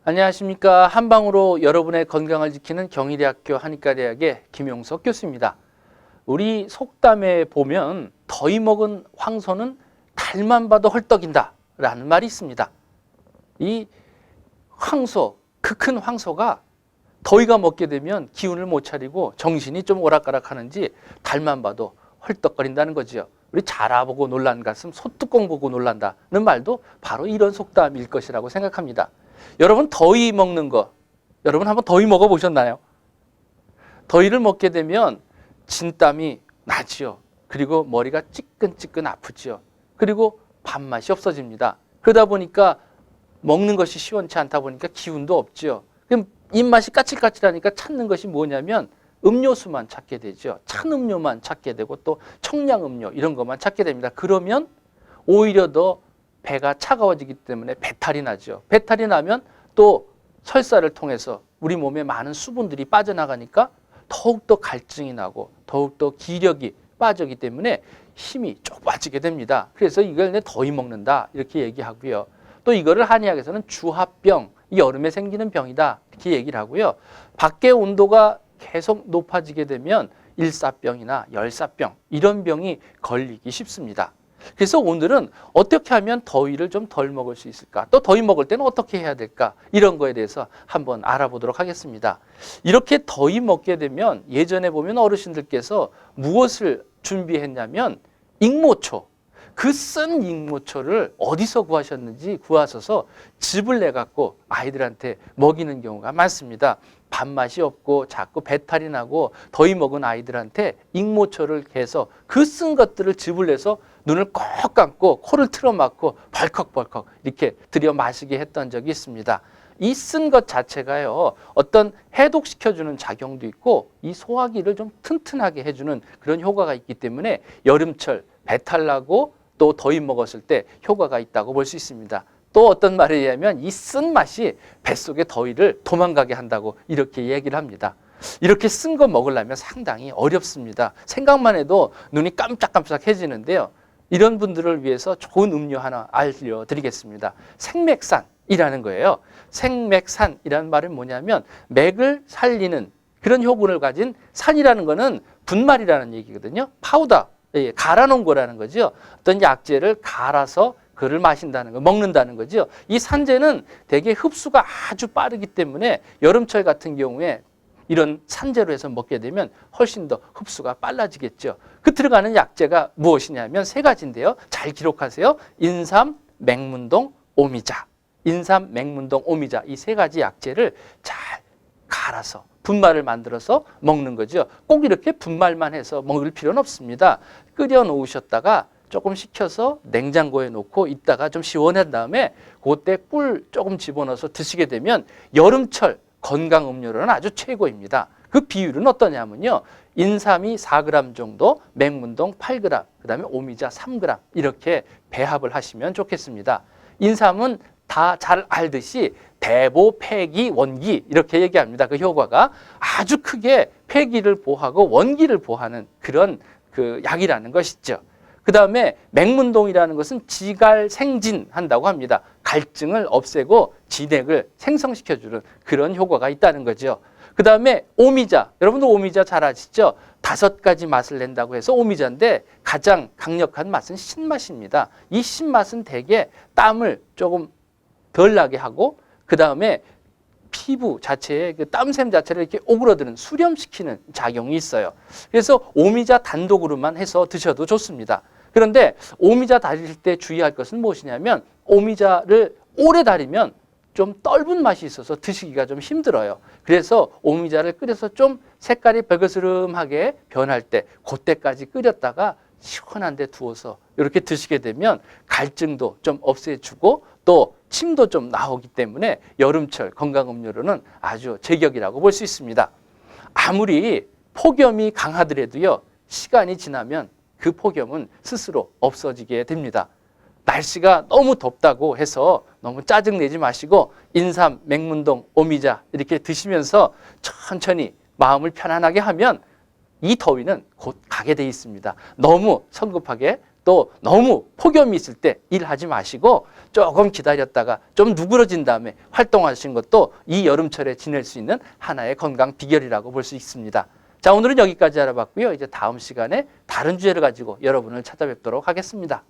안녕하십니까. 한방으로 여러분의 건강을 지키는 경희대학교 한의과대학의 김용석 교수입니다. 우리 속담에 보면 더위 먹은 황소는 달만 봐도 헐떡인다 라는 말이 있습니다. 이 황소, 그 큰 황소가 더위가 먹게 되면 기운을 못 차리고 정신이 좀 오락가락하는지 달만 봐도 헐떡거린다는 거죠. 우리 자라보고 놀란 가슴 소뚜껑 보고 놀란다는 말도 바로 이런 속담일 것이라고 생각합니다. 여러분 더위 먹는 거, 여러분 한번 더위 먹어보셨나요? 더위를 먹게 되면 진땀이 나지요. 그리고 머리가 찌끈찌끈 아프지요. 그리고 밥맛이 없어집니다. 그러다 보니까 먹는 것이 시원치 않다 보니까 기운도 없지요. 그럼 입맛이 까칠까칠하니까 찾는 것이 뭐냐면 음료수만 찾게 되죠. 찬 음료만 찾게 되고 또 청량음료 이런 것만 찾게 됩니다. 그러면 오히려 더 배가 차가워지기 때문에 배탈이 나죠. 배탈이 나면 또 설사를 통해서 우리 몸에 많은 수분들이 빠져나가니까 더욱더 갈증이 나고 더욱더 기력이 빠지기 때문에 힘이 좁아지게 됩니다. 그래서 이걸 내 더위 먹는다 이렇게 얘기하고요. 또 이거를 한의학에서는 주하병, 여름에 생기는 병이다 이렇게 얘기를 하고요. 밖의 온도가 계속 높아지게 되면 일사병이나 열사병 이런 병이 걸리기 쉽습니다. 그래서 오늘은 어떻게 하면 더위를 좀 덜 먹을 수 있을까? 또 더위 먹을 때는 어떻게 해야 될까? 이런 거에 대해서 한번 알아보도록 하겠습니다. 이렇게 더위 먹게 되면 예전에 보면 어르신들께서 무엇을 준비했냐면 익모초, 그 쓴 익모초를 어디서 구하셨는지 구하셔서 즙을 내갖고 아이들한테 먹이는 경우가 많습니다. 밥맛이 없고 자꾸 배탈이 나고 더위 먹은 아이들한테 익모초를 해서 그 쓴 것들을 즙을 내서 눈을 꼭 감고 코를 틀어막고 벌컥벌컥 이렇게 들여 마시게 했던 적이 있습니다. 이 쓴 것 자체가요, 어떤 해독시켜주는 작용도 있고 이 소화기를 좀 튼튼하게 해주는 그런 효과가 있기 때문에 여름철 배탈 나고 또 더위 먹었을 때 효과가 있다고 볼 수 있습니다. 또 어떤 말에 의하면 이 쓴 맛이 뱃속의 더위를 도망가게 한다고 이렇게 얘기를 합니다. 이렇게 쓴 거 먹으려면 상당히 어렵습니다. 생각만 해도 눈이 깜짝깜짝해지는데요. 이런 분들을 위해서 좋은 음료 하나 알려드리겠습니다. 생맥산이라는 거예요. 생맥산이라는 말은 뭐냐면 맥을 살리는 그런 효능을 가진 산이라는 거는 분말이라는 얘기거든요. 파우더, 갈아놓은 거라는 거죠. 어떤 약재를 갈아서 그를 마신다는 거, 먹는다는 거죠. 이 산재는 대개 흡수가 아주 빠르기 때문에 여름철 같은 경우에 이런 산재로 해서 먹게 되면 훨씬 더 흡수가 빨라지겠죠. 그 들어가는 약재가 무엇이냐면 세 가지인데요. 잘 기록하세요. 인삼, 맹문동, 오미자. 인삼, 맹문동, 오미자 이 세 가지 약재를 잘 갈아서 분말을 만들어서 먹는 거죠. 꼭 이렇게 분말만 해서 먹을 필요는 없습니다. 끓여 놓으셨다가 조금 식혀서 냉장고에 놓고 있다가 좀 시원한 다음에 그때 꿀 조금 집어넣어서 드시게 되면 여름철 건강 음료로는 아주 최고입니다. 그 비율은 어떠냐면요. 인삼이 4g 정도, 맹문동 8g, 그 다음에 오미자 3g 이렇게 배합을 하시면 좋겠습니다. 인삼은 다 잘 알듯이 대보, 폐기, 원기 이렇게 얘기합니다. 그 효과가 아주 크게 폐기를 보호하고 원기를 보호하는 그런 그 약이라는 것이죠. 그 다음에 맹문동이라는 것은 지갈생진한다고 합니다. 갈증을 없애고 진액을 생성시켜주는 그런 효과가 있다는 거죠. 그 다음에 오미자, 여러분들 오미자 잘 아시죠? 5가지 맛을 낸다고 해서 오미자인데 가장 강력한 맛은 신맛입니다. 이 신맛은 대개 땀을 조금 덜 나게 하고 그 다음에 피부 자체에 그 땀샘 자체를 이렇게 오그러드는 수렴시키는 작용이 있어요. 그래서 오미자 단독으로만 해서 드셔도 좋습니다. 그런데 오미자 다릴 때 주의할 것은 무엇이냐면 오미자를 오래 다리면 좀 떫은 맛이 있어서 드시기가 좀 힘들어요. 그래서 오미자를 끓여서 좀 색깔이 벌거스름하게 변할 때 그때까지 끓였다가 시원한 데 두어서 이렇게 드시게 되면 갈증도 좀 없애주고 또 침도 좀 나오기 때문에 여름철 건강음료로는 아주 제격이라고 볼 수 있습니다. 아무리 폭염이 강하더라도요. 시간이 지나면 그 폭염은 스스로 없어지게 됩니다. 날씨가 너무 덥다고 해서 너무 짜증내지 마시고 인삼, 맹문동, 오미자 이렇게 드시면서 천천히 마음을 편안하게 하면 이 더위는 곧 가게 돼 있습니다. 너무 성급하게 또 너무 폭염이 있을 때 일하지 마시고 조금 기다렸다가 좀 누그러진 다음에 활동하시는 것도 이 여름철에 지낼 수 있는 하나의 건강 비결이라고 볼 수 있습니다. 자, 오늘은 여기까지 알아봤고요. 이제 다음 시간에 다른 주제를 가지고 여러분을 찾아뵙도록 하겠습니다.